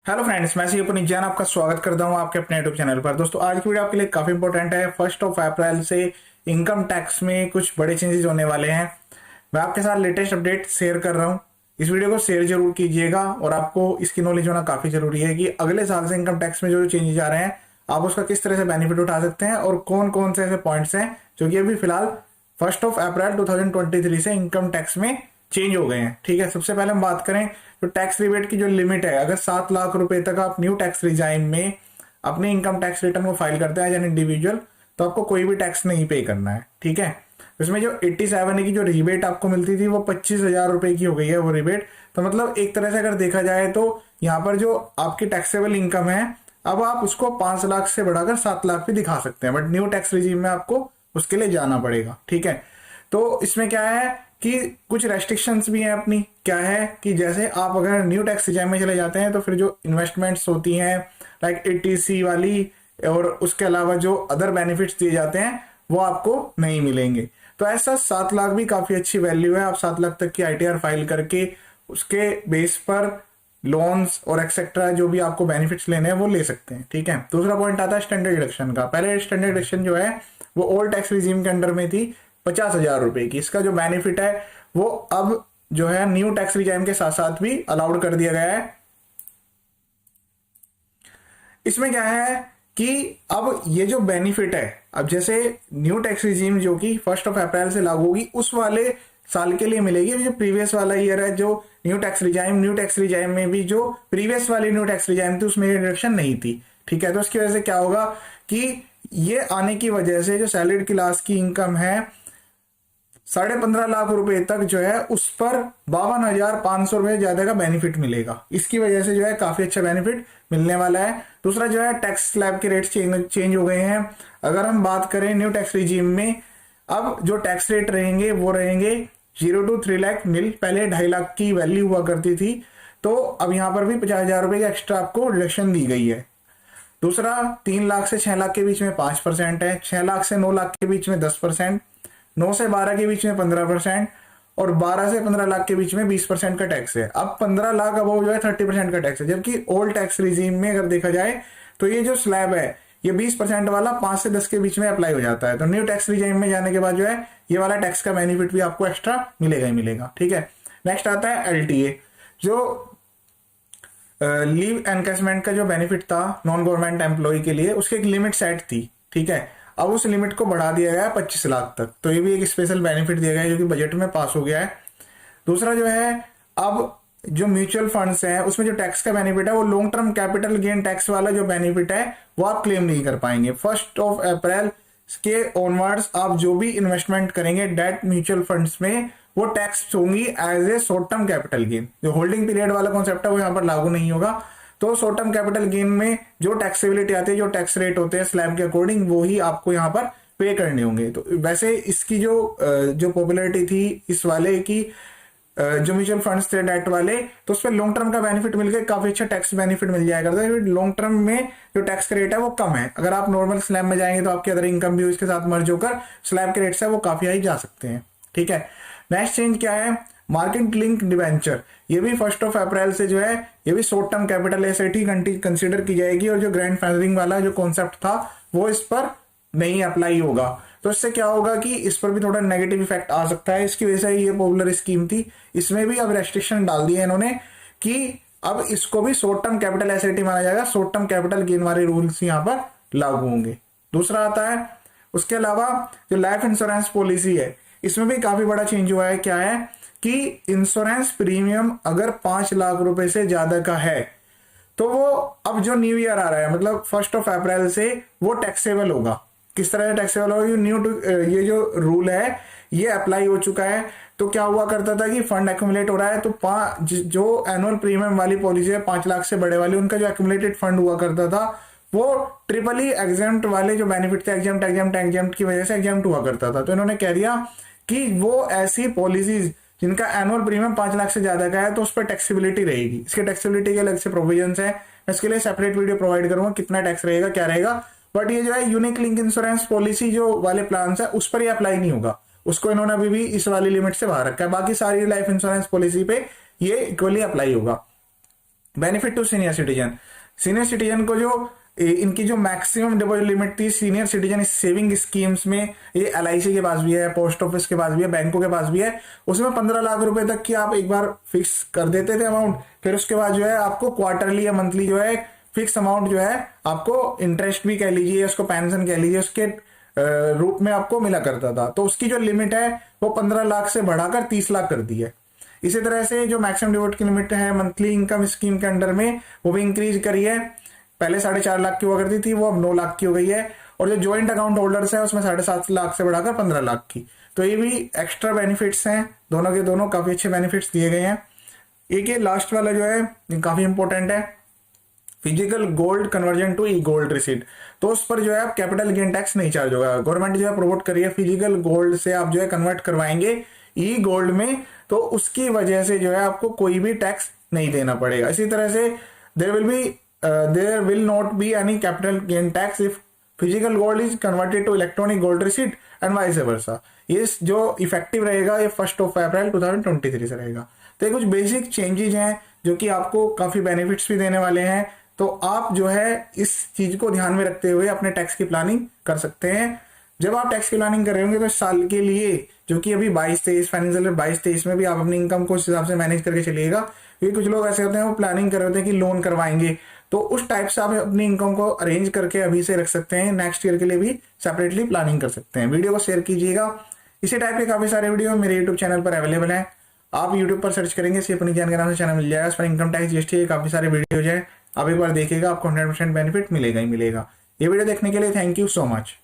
Hello friends, मैं सी पुनीत जैन आपका स्वागत करता हूं आपके अपने यूट्यूब चैनल पर। दोस्तों, आज की वीडियो आपके लिए काफी इंपॉर्टेंट है। 1 अप्रैल से इनकम टैक्स में कुछ बड़े चेंजेस होने वाले हैं। मैं आपके साथ लेटेस्ट अपडेट शेयर कर रहा हूं। इस वीडियो को शेयर जरूर कीजिएगा और आपको इसकी नॉलेज होना काफी जरूरी है कि अगले साल से इनकम टैक्स में जो चेंजेस आ रहे हैं आप उसका किस तरह से बेनिफिट उठा सकते हैं और कौन कौन से ऐसे पॉइंट्स हैं जो कि अभी फिलहाल 1 अप्रैल 2023 से इनकम टैक्स में चेंज हो गए हैं। ठीक है, सबसे पहले हम बात करें तो टैक्स रिबेट की जो लिमिट है, अगर 7 लाख रुपए तक आप न्यू टैक्स रिजाइम में अपने इनकम टैक्स रिटर्न को फाइल करते हैं एज एन इंडिविजुअल, तो आपको कोई भी टैक्स नहीं पे करना है। ठीक है, इसमें जो 87 की जो रिबेट आपको मिलती थी वो 25,000 रुपए की हो गई है वो रिबेट। तो मतलब एक तरह से अगर देखा जाए तो यहाँ पर जो आपकी टैक्सेबल इनकम है, अब आप उसको 5 लाख से बढ़ाकर 7 लाख भी दिखा सकते हैं, बट न्यू टैक्स रिजीम में आपको उसके लिए जाना पड़ेगा। ठीक है, तो इसमें क्या है कि कुछ रेस्ट्रिक्शंस भी हैं अपनी। क्या है कि जैसे आप अगर न्यू टैक्स रिजाइम में चले जाते हैं तो फिर जो इन्वेस्टमेंट्स होती हैं लाइक एटीसी वाली और उसके अलावा जो अदर बेनिफिट्स दिए जाते हैं वो आपको नहीं मिलेंगे। तो ऐसा 7 लाख भी काफी अच्छी वैल्यू है। आप 7 लाख तक की आईटीआर फाइल करके उसके बेस पर लोन्स और एक्सेट्रा जो भी आपको बेनिफिट्स लेने हैं वो ले सकते हैं। ठीक है, दूसरा पॉइंट आता है स्टैंडर्ड डिडक्शन का। पहले स्टैंडर्ड डिडक्शन जो है वो ओल्ड टैक्स रिजीम के अंडर में थी 50,000 रुपए की। इसका जो बेनिफिट है वो अब जो है न्यू टैक्स रिजाइम के साथ साथ भी अलाउड कर दिया गया है। इसमें क्या है कि अब ये जो बेनिफिट है, अब जैसे न्यू टैक्स रिजीम जो कि 1 अप्रैल से लागू होगी उस वाले साल के लिए मिलेगी। जो प्रीवियस वाला ईयर है जो न्यू टैक्स रिजाइम में भी जो प्रीवियस वाली न्यू टैक्स रिजाइम थी उसमें डिडक्शन नहीं थी। ठीक है, तो इसकी वजह से क्या होगा कि ये आने की वजह से जो सैलरीड क्लास की इनकम है 15.5 लाख रुपए तक जो है उस पर 52,500 रुपए ज्यादा का बेनिफिट मिलेगा। इसकी वजह से जो है काफी अच्छा बेनिफिट मिलने वाला है। दूसरा जो है टैक्स स्लैब के रेट चेंज हो गए हैं। अगर हम बात करें न्यू टैक्स रिजीम में, अब जो टैक्स रेट रहेंगे वो रहेंगे 0 to 3 लाख मिल। पहले 2.5 लाख की वैल्यू हुआ करती थी, तो अब यहां पर भी 50,000 रुपए का एक्स्ट्रा आपको रिडक्शन दी गई है। दूसरा 3 लाख से 6 लाख के बीच में 5% है, 6 लाख से 9 लाख के बीच में 10%, 9 से 12 के बीच में 15% और 12 से 15 लाख के बीच में 20% का टैक्स है। अब 15 लाख अब जो है 30% का टैक्स है, जबकि ओल्ड टैक्स रिजीम में अगर देखा जाए तो ये जो स्लैब है ये 20% वाला 5 से 10 के बीच में अप्लाई हो जाता है। तो न्यू टैक्स रिजीम में जाने के बाद जो है ये वाला टैक्स का बेनिफिट भी आपको एक्स्ट्रा मिलेगा ही मिलेगा। ठीक है, नेक्स्ट आता है एलटीए। जो लीव एनकैशमेंट का जो बेनिफिट था नॉन गवर्नमेंट एम्प्लॉय के लिए, उसकी एक लिमिट सेट थी। ठीक है, अब उस लिमिट को बढ़ा दिया गया है 25 लाख तक। तो ये भी एक स्पेशल बेनिफिट दिया गया है जो कि बजट में पास हो गया है। दूसरा जो है, अब जो म्यूचुअल फंड्स हैं उसमें जो टैक्स का बेनिफिट है वो long term capital gain tax वाला जो बेनिफिट है वो आप क्लेम नहीं कर पाएंगे। 1 अप्रैल के ऑनवर्ड्स आप जो भी इन्वेस्टमेंट करेंगे डेट म्यूचुअल फंड्स में वो टैक्स होंगी as a short term capital gain. जो होल्डिंग पीरियड वाला कॉन्सेप्ट है वो यहाँ पर लागू नहीं होगा। तो शॉर्ट टर्म कैपिटल गेन में जो टैक्सेबिलिटी आती है, जो टैक्स रेट होते हैं स्लैब के अकॉर्डिंग, वो ही आपको यहाँ पर पे करने होंगे। तो वैसे इसकी जो पॉपुलैरिटी थी इस वाले की, जो म्यूचुअल फंड्स थे डेट वाले, तो उस पर लॉन्ग टर्म का बेनिफिट मिलकर काफी अच्छा टैक्स बेनिफिट मिल जाएगा। लॉन्ग टर्म में जो टैक्स का रेट है वो कम है। अगर आप नॉर्मल स्लैब में जाएंगे तो आपकी अदर इनकम भी उसके साथ मर्ज होकर स्लैब के रेट से वो काफी हाई जा सकते हैं। ठीक है, नेक्स्ट चेंज क्या है, मार्केट लिंक डिवेंचर। ये भी 1 अप्रैल से जो है ये भी शॉर्ट टर्म कैपिटल एसेट ही कंसिडर की जाएगी और जो ग्रैंड फादरिंग वाला जो कॉन्सेप्ट था वो इस पर नहीं अप्लाई होगा। तो इससे क्या होगा कि इस पर भी थोड़ा नेगेटिव इफेक्ट आ सकता है। इसकी वजह से ये पॉपुलर स्कीम थी, इसमें भी अब रेस्ट्रिक्शन डाल दिए इन्होंने कि अब इसको भी शॉर्ट टर्म कैपिटल एसेट ही माना जाएगा। शॉर्ट टर्म कैपिटल गेन वाले रूल्स यहाँ पर लागू होंगे। दूसरा आता है, उसके अलावा जो लाइफ इंश्योरेंस पॉलिसी है इसमें भी काफी बड़ा चेंज हुआ है। क्या है कि इंश्योरेंस प्रीमियम अगर 5 लाख रुपए से ज्यादा का है तो वो अब जो न्यू ईयर आ रहा है मतलब 1 अप्रैल से वो टैक्सेबल होगा। किस तरह से टैक्सेबल होगा, ये जो रूल है ये अप्लाई हो चुका है। तो क्या हुआ करता था कि फंड एक्यूमुलेट हो रहा है तो जो एनुअल प्रीमियम वाली पॉलिसी है 5 लाख से बड़े वाली, उनका जो एक्यूमुलेटेड फंड हुआ करता था वो ट्रिपली एग्जाम्प्ट वाले जो बेनिफिट थे एग्जाम्प्ट की वजह से एग्जाम्प्ट हुआ करता था। तो इन्होंने कह दिया कि वो ऐसी पॉलिसीज जिनका एनुअल प्रीमियम 5 लाख से ज्यादा का है तो उस पर टैक्सेबिलिटी रहेगी। इसके टैक्सेबिलिटी के अलग से प्रोविजंस है, मैं इसके लिए सेपरेट वीडियो प्रोवाइड करूंगा कितना टैक्स रहेगा क्या रहेगा। बट ये जो है यूनिक लिंक इंश्योरेंस पॉलिसी जो वाले प्लान है उस पर ये अप्लाई नहीं होगा, उसको इन्होंने अभी भी इस वाली लिमिट से बाहर रखा है। बाकी सारी लाइफ इंश्योरेंस पॉलिसी पे ये इक्वली अप्लाई होगा। Benefit to senior citizen, senior citizen को जो इनकी जो मैक्सिमम डिपॉजिट लिमिट थी सीनियर सिटीजन सेविंग स्कीम्स में, ये LIC के पास भी है, पोस्ट ऑफिस के पास भी है, बैंकों के पास भी है, उसमें 15 लाख रुपए तक की आप एक बार फिक्स कर देते थे अमाउंट, फिर उसके बाद जो है आपको क्वार्टरली या मंथली जो है फिक्स अमाउंट जो है आपको इंटरेस्ट भी कह लीजिए, उसको पेंशन कह लीजिए, उसके रूप में आपको मिला करता था। तो उसकी जो लिमिट है वो 15 लाख से बढ़ाकर 30 लाख कर दी है। इसी तरह से जो मैक्सिमम डिपॉजिट की लिमिट है मंथली इनकम स्कीम के अंडर में वो भी इंक्रीज करी है, पहले 4.5 लाख की हुआ करती थी, वो अब 9 लाख की हो गई है। और जो ज्वाइंट अकाउंट होल्डर्स है उसमें 7.5 लाख से बढ़ाकर 15 लाख की। तो ये भी एक्स्ट्रा बेनिफिट्स हैं, दोनों के दोनों काफी अच्छे बेनिफिट्स दिए गए हैं। एक ये लास्ट वाला जो है काफी इंपॉर्टेंट है, physical gold conversion to e gold receipt. तो उस पर जो है आप कैपिटल गेन टैक्स नहीं चार्ज होगा। गवर्नमेंट जो है प्रमोट करिए फिजिकल गोल्ड से आप जो है कन्वर्ट करवाएंगे ई गोल्ड में, तो उसकी वजह से जो है आपको कोई भी टैक्स नहीं देना पड़ेगा। इसी तरह से there will not be any capital gain tax if physical gold is converted to electronic gold receipt and vice versa. ये जो इफेक्टिव रहेगा ये 1 अप्रैल 2023 से रहेगा। तो ये कुछ बेसिक चेंजेज हैं जो कि आपको काफी बेनिफिट्स भी देने वाले हैं। तो आप जो है इस चीज को ध्यान में रखते हुए अपने टैक्स की प्लानिंग कर सकते हैं। जब आप टैक्स की प्लानिंग कर रहे होंगे तो इस साल के लिए जो कि अभी 22-23 फाइनेंशियल ईयर 22-23 में भी आप अपनी इनकम को उस हिसाब से मैनेज करके चलिएगा। क्योंकि कुछ लोग ऐसे होते हैं वो प्लानिंग कर रहे होते हैं कि लोन करवाएंगे, तो उस टाइप से आप अपनी इनकम को अरेंज करके अभी से रख सकते हैं, नेक्स्ट ईयर के लिए भी सेपरेटली प्लानिंग कर सकते हैं। वीडियो को शेयर कीजिएगा। इसी टाइप के काफी सारे वीडियो मेरे यूट्यूब चैनल पर अवेलेबल है, आप यूट्यूब पर सर्च करेंगे सिर्फ अपनी जान के नाम से चैनल मिल जाएगा। उस पर इनकम टैक्स GST काफी सारे वीडियो है, आप एक बार देखिएगा, आपको 100% बेनिफिट मिलेगा ही मिलेगा। ये वीडियो देखने के लिए थैंक यू सो मच।